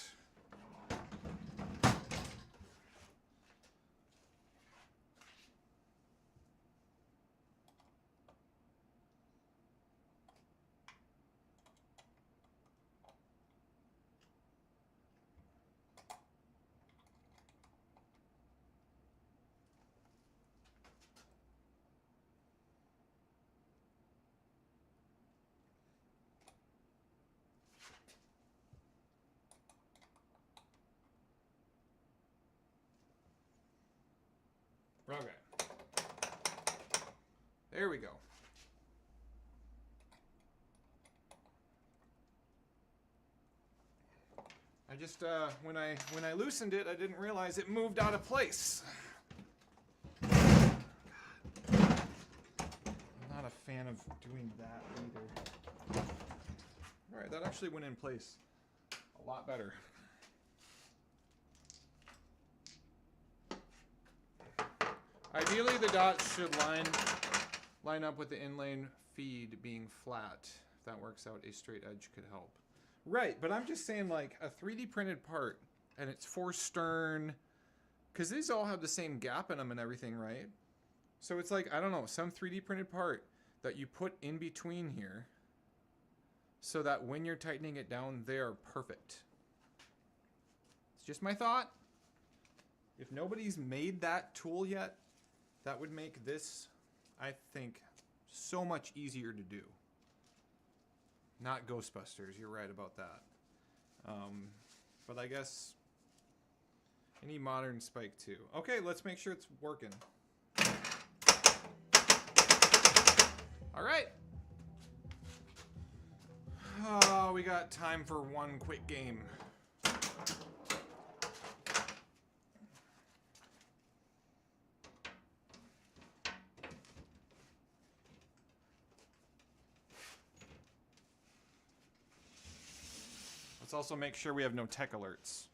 Okay. There we go. I just when I loosened it, I didn't realize it moved out of place. fan of doing that either. All right, that actually went in place a lot better. Ideally, the dots should line up with the inlane feed being flat. If that works out, a straight edge could help. Right, but I'm just saying, like, a 3D printed part, and it's for stern, because these all have the same gap in them and everything, right? So it's like, I don't know, some 3D printed part that you put in between here so that when you're tightening it down, they are perfect. It's just my thought. If nobody's made that tool yet, that would make this, I think, so much easier to do. Not Ghostbusters, you're right about that. But I guess any modern spike too. Okay, let's make sure it's working. All right. Oh, we got time for one quick game. Let's also make sure we have no tech alerts.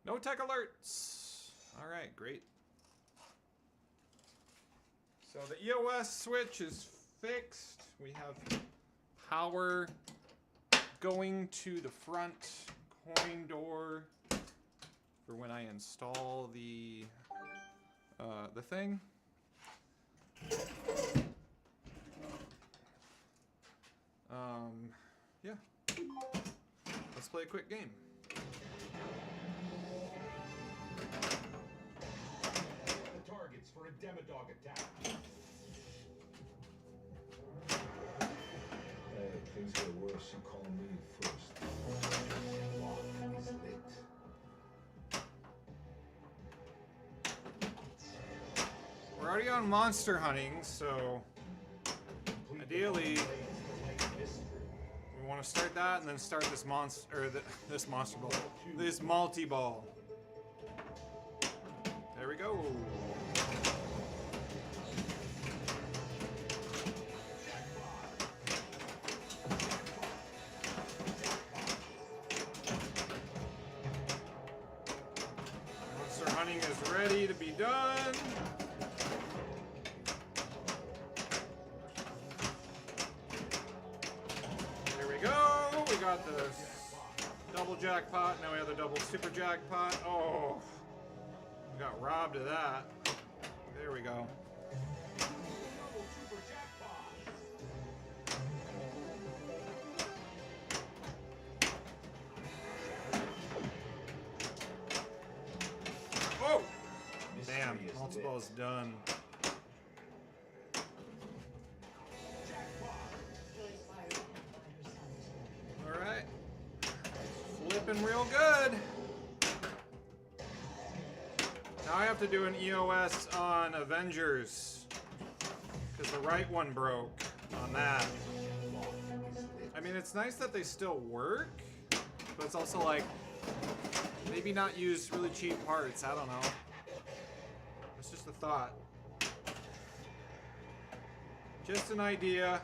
No tech alerts. All right, great. So the EOS switch is fixed. We have power going to the front coin door for when I install the thing. Yeah. Let's play a quick game. The targets for a Demodog attack. Hey, things get worse. You call me first. Lock is lit. We're already on monster hunting, so ideally we want to start that and then start this this monster ball, this multi-ball. There we go. Monster hunting is ready to be done. Got the double jackpot, now we have the double super jackpot. Oh, we got robbed of that. There we go. Oh! Damn, multiple is done. Flipping real good. Now I have to do an EOS on Avengers because the right one broke on that. I mean, it's nice that they still work, but it's also like maybe not use really cheap parts. I don't know. It's just a thought. Just an idea.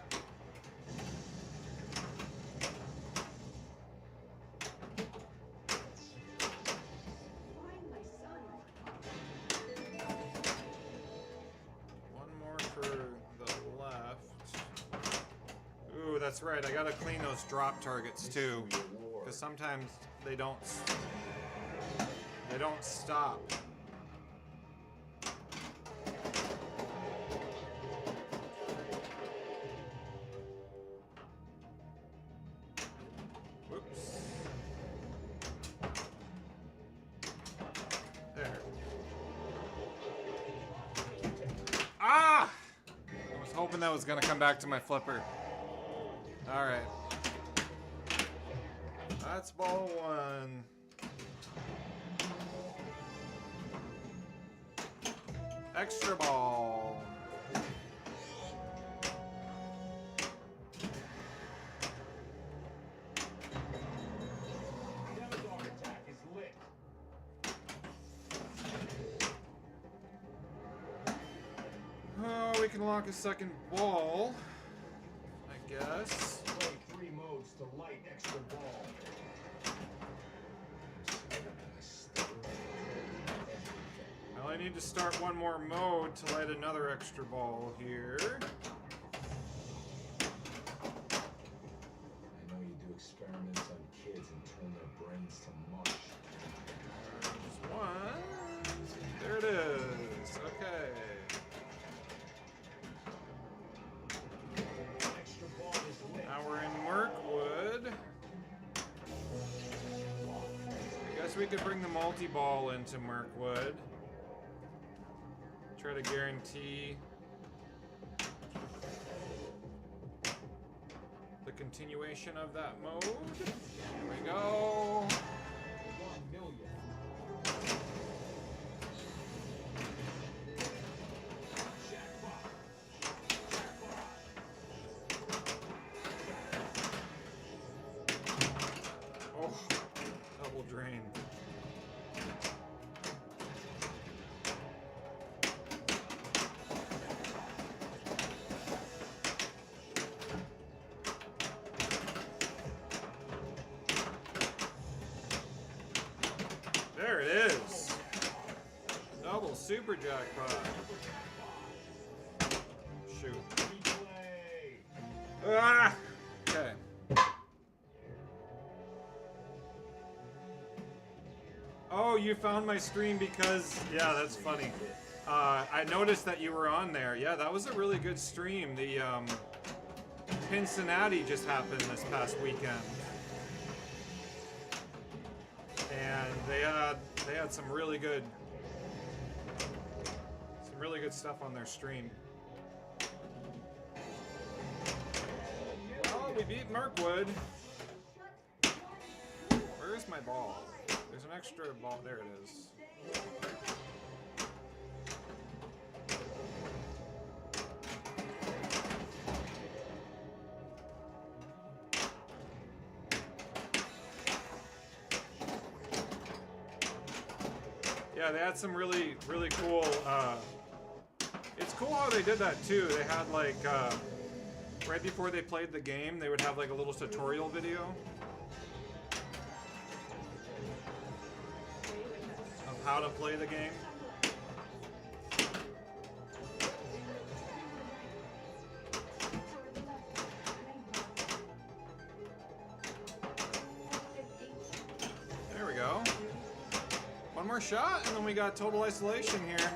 That's right, I gotta clean those drop targets too, because sometimes they don't stop. Whoops. There. Ah! I was hoping that was gonna come back to my flipper. All right, that's ball one. Extra ball. Demodog attack is lit. can unlock a second ball, I guess. Play 3 modes to light extra ball. Well, I need to start one more mode to light another extra ball here. I know you do experiments on kids and turn their brains to mush. There's one. There it is. Okay. Extra ball is lit. Now we're in Mirkwood. I guess we could bring the multi-ball into Mirkwood. Try to guarantee the continuation of that mode. Here we go. 1 million. Jackpot. Oh, double drain. There it is. Double super jackpot. Shoot. Replay. Ah! Okay. Oh, you found my stream because... Yeah, that's funny. I noticed that you were on there. Yeah, that was a really good stream. The Cincinnati just happened this past weekend. And they had some really good stuff on their stream. Well, we beat Mirkwood. Where's my ball? There's an extra ball. There it is. Yeah, they had some really cool, it's cool how they did that too. They had like, right before they played the game, they would have like a little tutorial video of how to play the game. There we go. One more shot, and then we got total isolation here.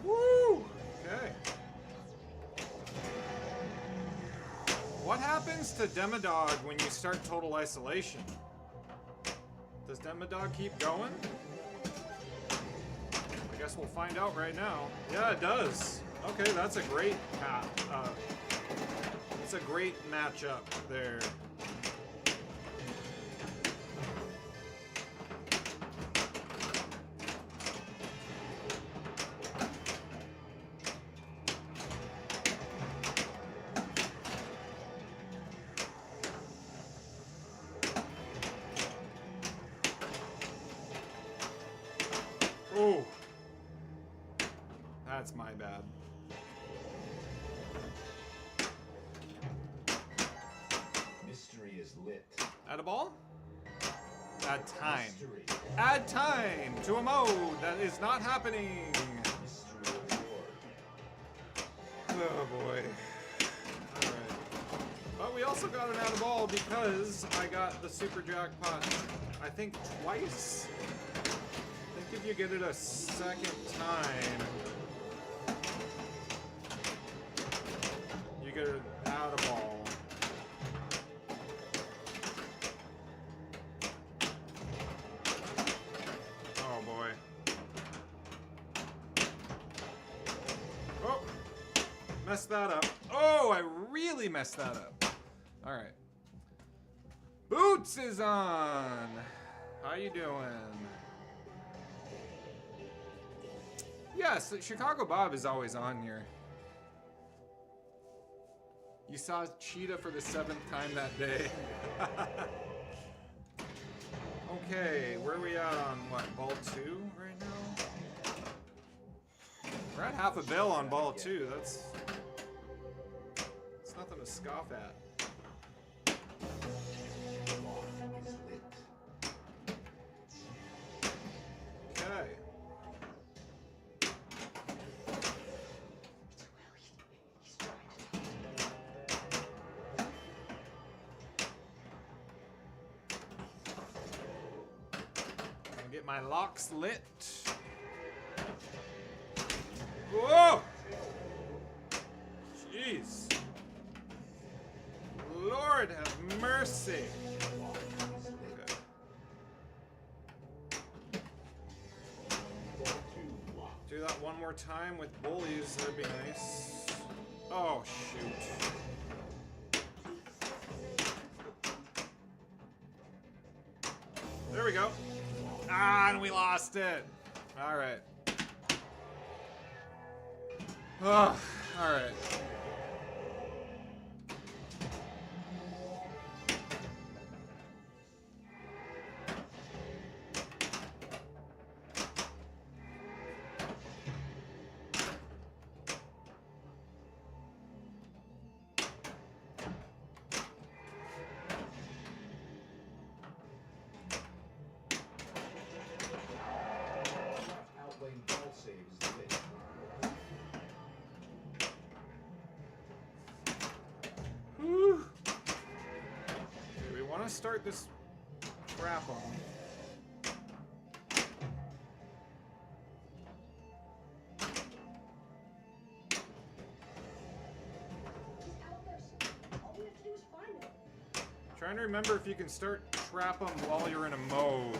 Woo! Okay. What happens to Demodog when you start total isolation? Does Demodog keep going? I guess we'll find out right now. Yeah, it does. Okay, that's a great it's a great matchup there. Oh, that's my bad. Mystery is lit. Add a ball? Add time. Mystery. Add time to a mode that is not happening. Mystery award. Oh boy. Alright. But we also got an add a ball because I got the super jackpot, I think twice. I think if you get it a second time, you get an add a ball. Oh boy. Oh! Messed that up. Oh, I really messed that up. Alright. Boots is on! How you doing? Yes, Chicago Bob is always on here. You saw Cheetah for the 7th time that day. Okay, where are we at on what, ball 2 right now? We're at half a bill on ball 2. That's nothing to scoff at. Lock is lit. Okay. Gonna get my locks lit. Whoa! Jeez. Lord have mercy. Lock is lit. Okay. Ball 2 locked. Do that one more time with bullies, that'd be nice. Oh, shoot. There we go. Ah, and we lost it. All right. Oh, all right. Outlane ball save is lit. Whew. Okay, we want to start this crap on. Trying to remember if you can start trap them while you're in a mode.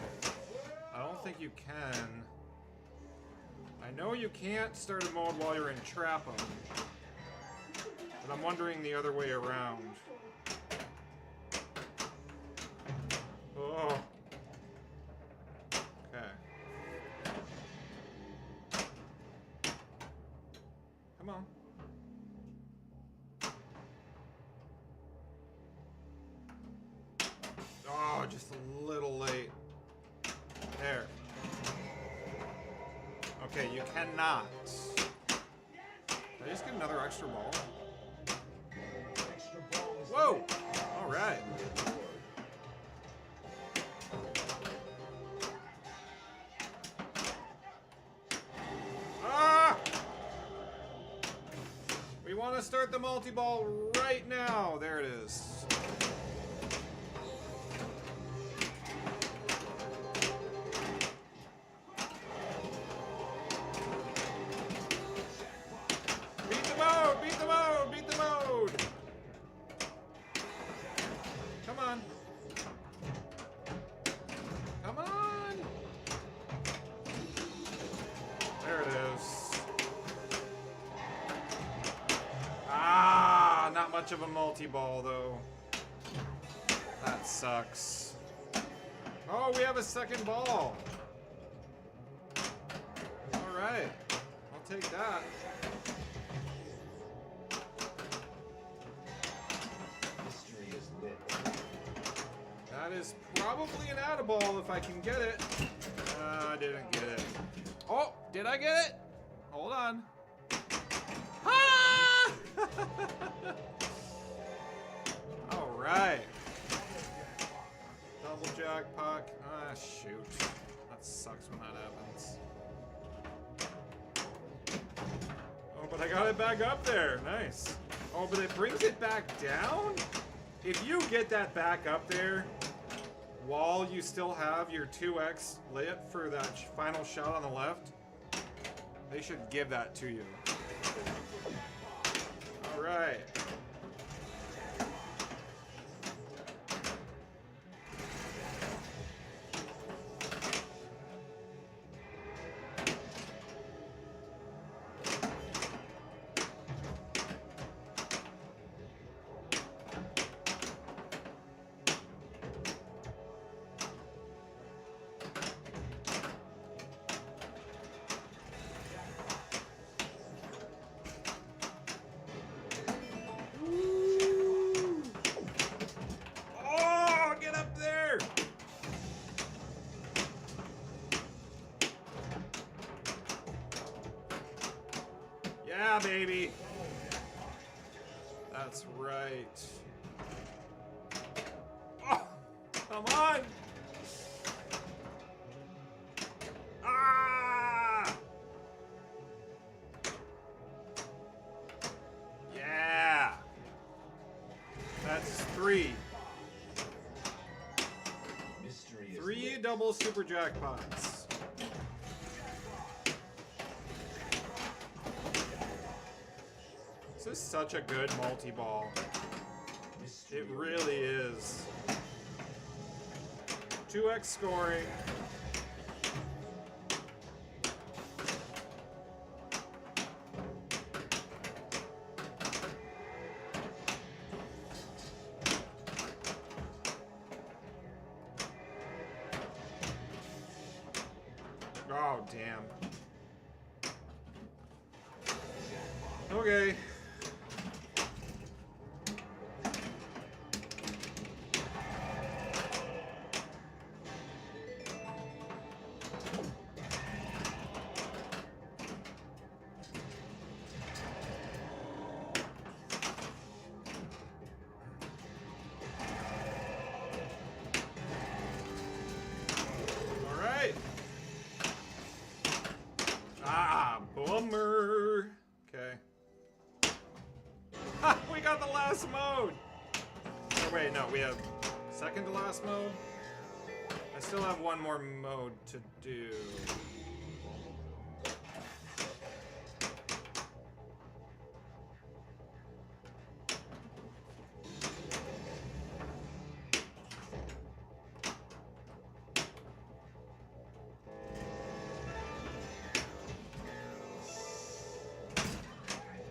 I don't think you can. I know you can't start a mode while you're in trap them, but I'm wondering the other way around. Oh. Okay. Come on. Oh, just a little late. There. Okay, you cannot. Did I just get another extra ball? Extra ball is Whoa! lit. Alright. Ah! We want to start the multi-ball right now. There it is. Beat the mode! Beat the mode! Beat the mode! Come on. Come on! There it is. Ah, not much of a multi-ball though. That sucks. Oh, we have a second ball. Alright. I'll take that. Mystery is lit. That is probably an add-a-ball if I can get it. I didn't get it. Oh, did I get it? Hold on. Ah! All right. Double jackpot. Ah, shoot. That sucks when that happens. Oh, but I got it back up there. Nice. Oh, but it brings it back down? If you get that back up there while you still have your 2x lit for that final shot on the left, they should give that to you. All right. Yeah, baby. That's right. Oh, come on. Ah! Yeah. That's 3. Mystery is 3 lit. double super jackpots. This is such a good multi-ball. Mystery It really is. 2x scoring. Oh, damn. Okay. All right. Ah, bummer. Okay. Ha, we got the last mode. Oh, wait, no, we have second to last mode. I still have one more mode to do.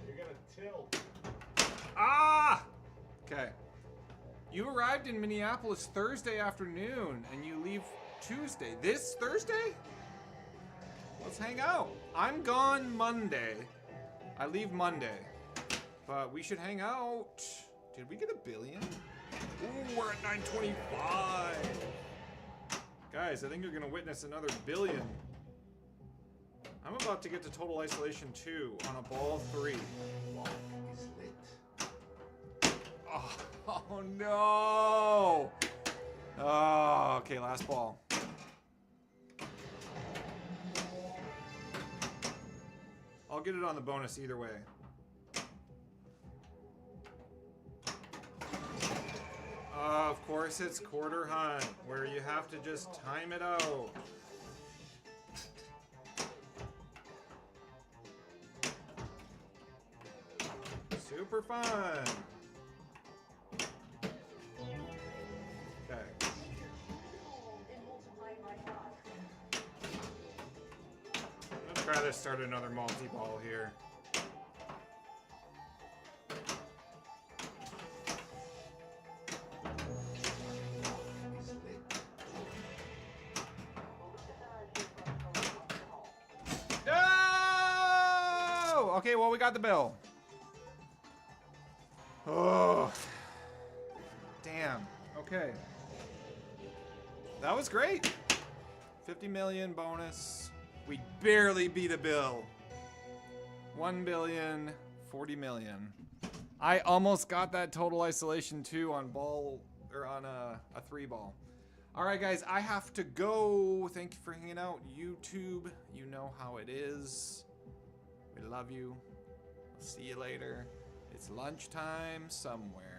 You're gonna tilt. Ah! Okay. You arrived in Minneapolis Thursday afternoon and you leave Tuesday. This Thursday? Let's hang out. I'm gone Monday. I leave Monday. But we should hang out. Did we get a billion? Ooh, we're at 925. Guys, I think you're going to witness another billion. I'm about to get to Total Isolation 2 on a ball 3. Lock is lit. Oh no! Oh, okay, last ball. I'll get it on the bonus either way. Of course it's quarter hunt, where you have to just time it out. Super fun. Okay. Let's try to start another multi-ball here. Is lit. No! Okay, well, we got the bill. Oh. Damn. Okay. That was great. 50 million bonus. We barely beat a bill. 1 billion, 40 million. I almost got that Total Isolation 2 on ball, or on a 3-ball. All right, guys, I have to go. Thank you for hanging out. YouTube, you know how it is. We love you. I'll see you later. It's lunchtime somewhere.